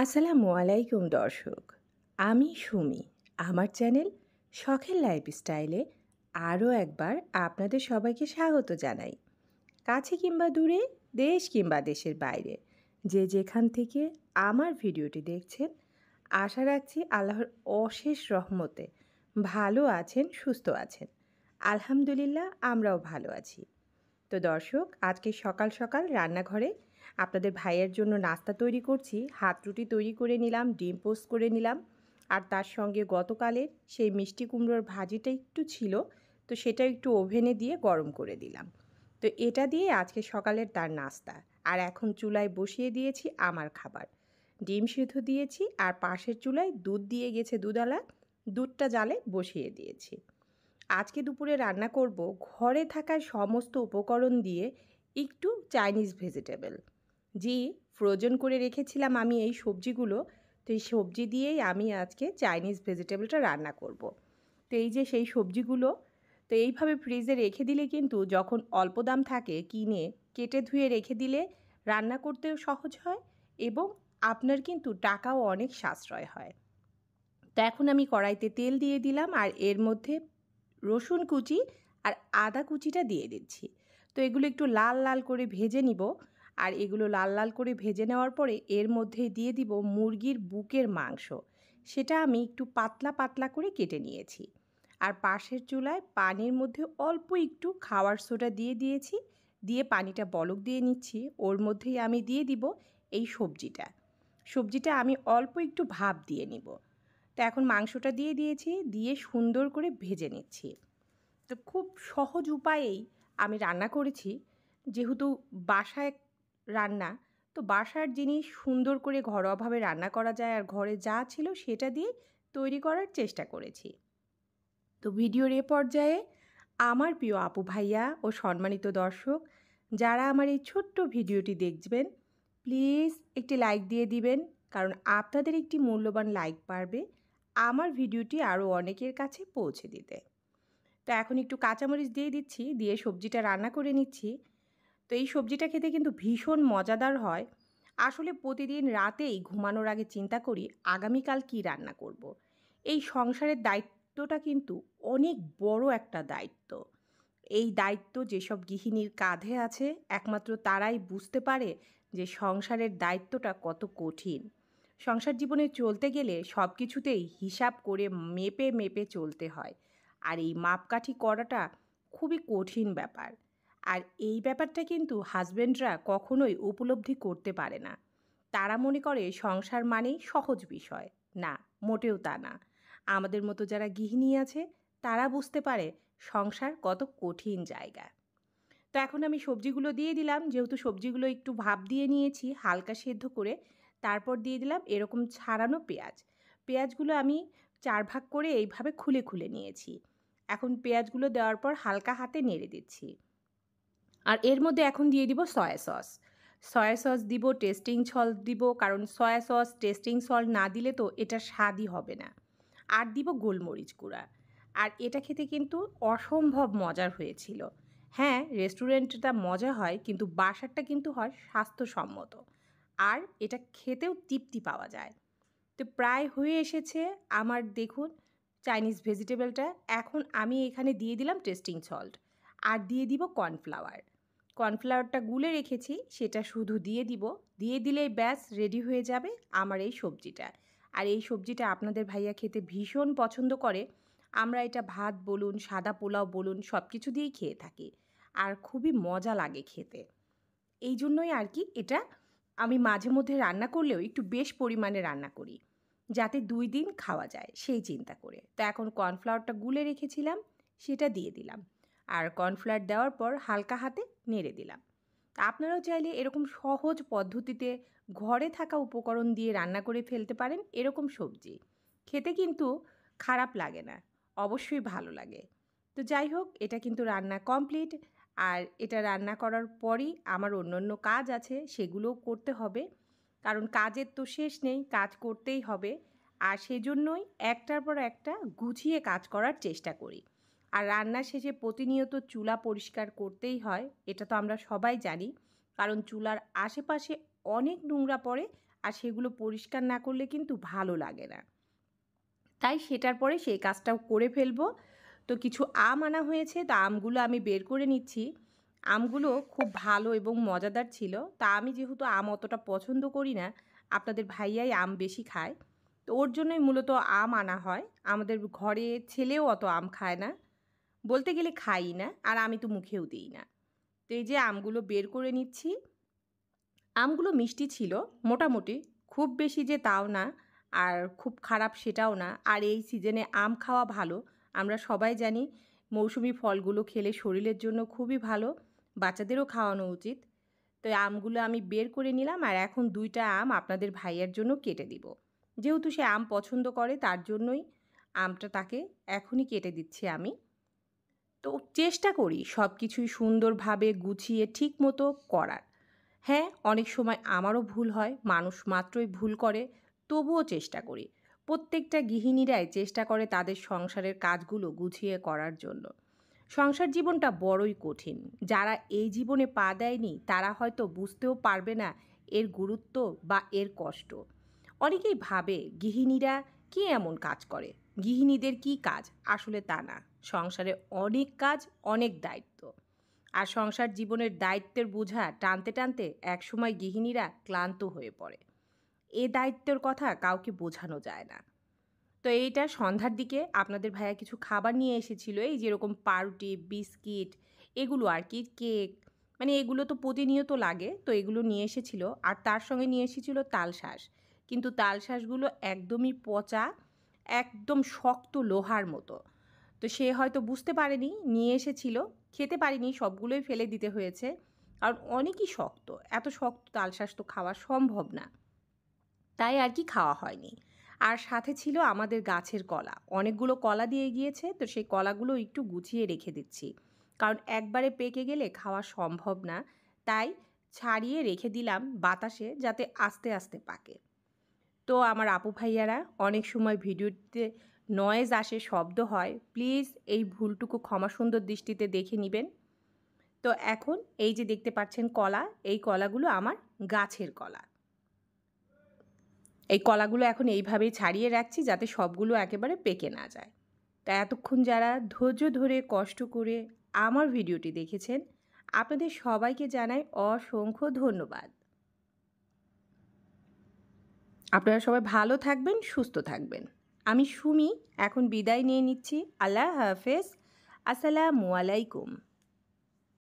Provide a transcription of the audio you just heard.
আসসালামু আলাইকুম দর্শক। আমি সুমি। আমার চ্যানেল শখের লাইফস্টাইলে আরও একবার আপনাদের সবাইকে স্বাগত জানাই। কাছে কিংবা দূরে, দেশ কিংবা দেশের বাইরে, যে যেখান থেকে আমার ভিডিওটি দেখছেন, আশা রাখছি আল্লাহর অশেষ রহমতে ভালো আছেন, সুস্থ আছেন। আলহামদুলিল্লাহ, আমরাও ভালো আছি। তো দর্শক, আজকে সকাল সকাল রান্নাঘরে আপনাদের ভাইয়ের জন্য নাস্তা তৈরি করছি। হাত রুটি তৈরি করে নিলাম, ডিম পোস্ট করে নিলাম, আর তার সঙ্গে গতকালের সেই মিষ্টি কুমড়োর ভাজিটা একটু ছিল, তো সেটা একটু ওভেনে দিয়ে গরম করে দিলাম। তো এটা দিয়ে আজকে সকালের তার নাস্তা। আর এখন চুলায় বসিয়ে দিয়েছি আমার খাবার। ডিম সিদ্ধ দিয়েছি, আর পাশের চুলায় দুধ দিয়ে গেছে দুধওয়ালা, দুধটা জালে বসিয়ে দিয়েছি। আজকে দুপুরে রান্না করব ঘরে থাকা সমস্ত উপকরণ দিয়ে একটু চাইনিজ ভেজিটেবল। জি, ফ্রোজেন করে রেখেছিলাম আমি এই সবজিগুলো। তো এই সবজি দিয়েই আমি আজকে চাইনিজ ভেজিটেবলটা রান্না করব। তো এই যে সেই সবজিগুলো, তো এইভাবে ফ্রিজে রেখে দিলে কিন্তু যখন অল্প দাম থাকে কিনে কেটে ধুয়ে রেখে দিলে রান্না করতেও সহজ হয় এবং আপনার কিন্তু টাকাও অনেক সাশ্রয় হয়। তো এখন আমি কড়াইতে তেল দিয়ে দিলাম, আর এর মধ্যে রসুন কুচি আর আদা কুচিটা দিয়ে দিচ্ছি। তো এগুলো একটু লাল লাল করে ভেজে নিব। আর এগুলো লাল লাল করে ভেজে নেওয়ার পরে এর মধ্যে দিয়ে দিব মুরগির বুকের মাংস। সেটা আমি একটু পাতলা পাতলা করে কেটে নিয়েছি। আর পাশের চুলায় পানির মধ্যে অল্প একটু খাওয়ার সোডা দিয়ে দিয়েছি, দিয়ে পানিটা বলক দিয়ে নিচ্ছি। ওর মধ্যেই আমি দিয়ে দিব এই সবজিটা আমি অল্প একটু ভাপ দিয়ে নিব। তো এখন মাংসটা দিয়ে দিয়েছি, দিয়ে সুন্দর করে ভেজে নিচ্ছি। তো খুব সহজ উপায়েই আমি রান্না করেছি, যেহেতু বাসায় রান্না, তো বাসার জিনিস সুন্দর করে ঘরোয়াভাবে রান্না করা যায়, আর ঘরে যা ছিল সেটা দিয়ে তৈরি করার চেষ্টা করেছি। তো ভিডিওর এ পর্যায়ে আমার প্রিয় আপু ভাইয়া ও সম্মানিত দর্শক, যারা আমার এই ছোট্ট ভিডিওটি দেখবেন, প্লিজ একটি লাইক দিয়ে দিবেন, কারণ আপনাদের একটি মূল্যবান লাইক পারবে আমার ভিডিওটি আরও অনেকের কাছে পৌঁছে দিতে। তো এখন একটু কাঁচামরিচ দিয়ে দিচ্ছি, দিয়ে সবজিটা রান্না করে নিচ্ছি। তো এই সবজিটা খেতে কিন্তু ভীষণ মজাদার হয়। আসলে প্রতিদিন রাতেই ঘুমানোর আগে চিন্তা করি আগামীকাল কী রান্না করব। এই সংসারের দায়িত্বটা কিন্তু অনেক বড় একটা দায়িত্ব। এই দায়িত্ব যেসব গৃহিণীর কাঁধে আছে, একমাত্র তারাই বুঝতে পারে যে সংসারের দায়িত্বটা কত কঠিন। সংসার জীবনে চলতে গেলে সব কিছুতেই হিসাব করে মেপে মেপে চলতে হয়। আর এই মাপকাঠি করাটা খুবই কঠিন ব্যাপার। আর এই ব্যাপারটা কিন্তু হাজবেন্ডরা কখনোই উপলব্ধি করতে পারে না। তারা মনে করে সংসার মানেই সহজ বিষয়। না, মোটেও তা না। আমাদের মতো যারা গৃহিণী আছে তারা বুঝতে পারে সংসার কত কঠিন জায়গা। তো এখন আমি সবজিগুলো দিয়ে দিলাম, যেহেতু সবজিগুলো একটু ভাপ দিয়ে নিয়েছি হালকা সেদ্ধ করে। তারপর দিয়ে দিলাম এরকম ছাড়ানো পেঁয়াজ। পেঁয়াজগুলো আমি 4 ভাগ করে এইভাবে খুলে খুলে নিয়েছি। এখন পেঁয়াজগুলো দেওয়ার পর হালকা হাতে নেড়ে দিচ্ছি। আর এর মধ্যে এখন দিয়ে দিব সয়া সস। সয়া সস দিব, টেস্টিং সল্ট দিব, কারণ সয়া সস টেস্টিং সল্ট না দিলে তো এটা স্বাদই হবে না। আর দিব গোলমরিচ গুঁড়া। আর এটা খেতে কিন্তু অসম্ভব মজার হয়েছিল। হ্যাঁ, রেস্টুরেন্টটা মজা হয়, কিন্তু বাসারটা কিন্তু হয় স্বাস্থ্যসম্মত। আর এটা খেতেও তৃপ্তি পাওয়া যায়। তো প্রায় হয়ে এসেছে আমার, দেখুন, চাইনিজ ভেজিটেবলটা। এখন আমি এখানে দিয়ে দিলাম টেস্টিং সল্ট, আর দিয়ে দিব কর্নফ্লাওয়ার। কর্নফ্লাওয়ারটা গুলে রেখেছি, সেটা শুধু দিয়ে দিব। দিয়ে দিলেই ব্যাস রেডি হয়ে যাবে আমার এই সবজিটা। আর এই সবজিটা আপনাদের ভাইয়া খেতে ভীষণ পছন্দ করে। আমরা এটা ভাত বলুন, সাদা পোলাও বলুন, সব কিছু দিয়েই খেয়ে থাকি। আর খুবই মজা লাগে খেতে। এই জন্যই আর কি এটা আমি মাঝে মধ্যে রান্না করলেও একটু বেশ পরিমাণে রান্না করি, যাতে 2 দিন খাওয়া যায় সেই চিন্তা করে। তো এখন কর্নফ্লাওয়ারটা গুলে রেখেছিলাম, সেটা দিয়ে দিলাম। আর কর্নফ্লাওয়ার দেওয়ার পর হালকা হাতে নেড়ে দিলাম। আপনারাও চাইলে এরকম সহজ পদ্ধতিতে ঘরে থাকা উপকরণ দিয়ে রান্না করে ফেলতে পারেন এরকম সবজি। খেতে কিন্তু খারাপ লাগে না, অবশ্যই ভালো লাগে। তো যাই হোক, এটা কিন্তু রান্না কমপ্লিট। আর এটা রান্না করার পরই আমার অন্য কাজ আছে, সেগুলোও করতে হবে। কারণ কাজের তো শেষ নেই, কাজ করতেই হবে। আর সেজন্যই একটার পর একটা গুছিয়ে কাজ করার চেষ্টা করি। আর রান্নার শেষে প্রতিনিয়ত চুলা পরিষ্কার করতেই হয়, এটা তো আমরা সবাই জানি। কারণ চুলার আশেপাশে অনেক নোংরা পড়ে, আর সেগুলো পরিষ্কার না করলে কিন্তু ভালো লাগে না। তাই সেটার পরে সেই কাজটাও করে ফেলবো। তো কিছু আম আনা হয়েছে, তো আমগুলো আমি বের করে নিচ্ছি। আমগুলো খুব ভালো এবং মজাদার ছিল। তা আমি যেহেতু আম অতটা পছন্দ করি না, আপনাদের ভাইয়াই আম বেশি খায়। তো ওর জন্যই মূলত আম আনা হয়। আমাদের ঘরে ছেলেও অত আম খায় না। বলতে গেলে খাই না, আর আমি তো মুখেও দিই না। তো এই যে আমগুলো বের করে নিচ্ছি। আমগুলো মিষ্টি ছিল মোটামুটি, খুব বেশি যে তাও না, আর খুব খারাপ সেটাও না। আর এই সিজনে আম খাওয়া ভালো। আমরা সবাই জানি মৌসুমি ফলগুলো খেলে শরীরের জন্য খুবই ভালো, বাচ্চাদেরও খাওয়ানো উচিত। তো এই আমগুলো আমি বের করে নিলাম, আর এখন ২টা আম আপনাদের ভাইয়ার জন্য কেটে দিব। যেহেতু সে আম পছন্দ করে তার জন্যই আমটা তাকে এখনই কেটে দিচ্ছি আমি। তো চেষ্টা করি সব কিছুই সুন্দরভাবে গুছিয়ে ঠিক মতো করার। হ্যাঁ, অনেক সময় আমারও ভুল হয়, মানুষ মাত্রই ভুল করে, তবুও চেষ্টা করি। প্রত্যেকটা গৃহিণীরাই চেষ্টা করে তাদের সংসারের কাজগুলো গুছিয়ে করার জন্য। সংসার জীবনটা বড়ই কঠিন। যারা এই জীবনে পা দেয়নি তারা হয়তো বুঝতেও পারবে না এর গুরুত্ব বা এর কষ্ট। অনেকেই ভাবে গৃহিণীরা কি এমন কাজ করে, গৃহিণীদের কি কাজ, আসলে তা না। সংসারে অনেক কাজ, অনেক দায়িত্ব। আর সংসার জীবনের দায়িত্বের বোঝা টানতে টানতে একসময় গৃহিণীরা ক্লান্ত হয়ে পড়ে। এ দায়িত্বের কথা কাউকে বোঝানো যায় না। তো এইটা সন্ধ্যার দিকে আপনাদের ভাইয়া কিছু খাবার নিয়ে এসেছিল, এই যেরকম পাউরুটি, বিস্কিট, এগুলো আর কি, কেক, মানে এগুলো তো প্রতিনিয়ত লাগে, তো এগুলো নিয়ে এসেছিল। আর তার সঙ্গে নিয়ে এসেছিল তালশাঁস। কিন্তু তালশাঁসগুলো একদমই পচা, একদম শক্ত লোহার মতো। তো সে হয়তো বুঝতে পারেনি, নিয়ে এসেছিল, খেতে পারিনি, সবগুলোই ফেলে দিতে হয়েছে। কারণ অনেকই শক্ত, এত শক্ত তালশাঁস তো খাওয়া সম্ভব না। তাই আর কি খাওয়া হয়নি। আর সাথে ছিল আমাদের গাছের কলা। অনেকগুলো কলা দিয়ে গিয়েছে, তো সেই কলাগুলো একটু গুছিয়ে রেখে দিচ্ছি। কারণ একবারে পেকে গেলে খাওয়া সম্ভব না। তাই ছাড়িয়ে রেখে দিলাম বাতাসে, যাতে আস্তে আস্তে পাকে। তো আমার আপু ভাইয়ারা, অনেক সময় ভিডিওতে নয়েজ আসে, শব্দ হয়, প্লিজ এই ভুলটুকু ক্ষমা সুন্দর দৃষ্টিতে দেখে নেবেন। তো এখন এই যে দেখতে পাচ্ছেন কলা, এই কলাগুলো আমার গাছের কলা। এই কলাগুলো এখন এইভাবেই ছাড়িয়ে রাখছি যাতে সবগুলো একেবারে পেকে না যায়। তা এতক্ষণ যারা ধৈর্য ধরে কষ্ট করে আমার ভিডিওটি দেখেছেন, আপনাদের সবাইকে জানাই অসংখ্য ধন্যবাদ। আপনারা সবাই ভালো থাকবেন, সুস্থ থাকবেন। আমি সুমি এখন বিদায় নিয়ে নিচ্ছি। আল্লাহ হাফেজ। আসসালামু আলাইকুম।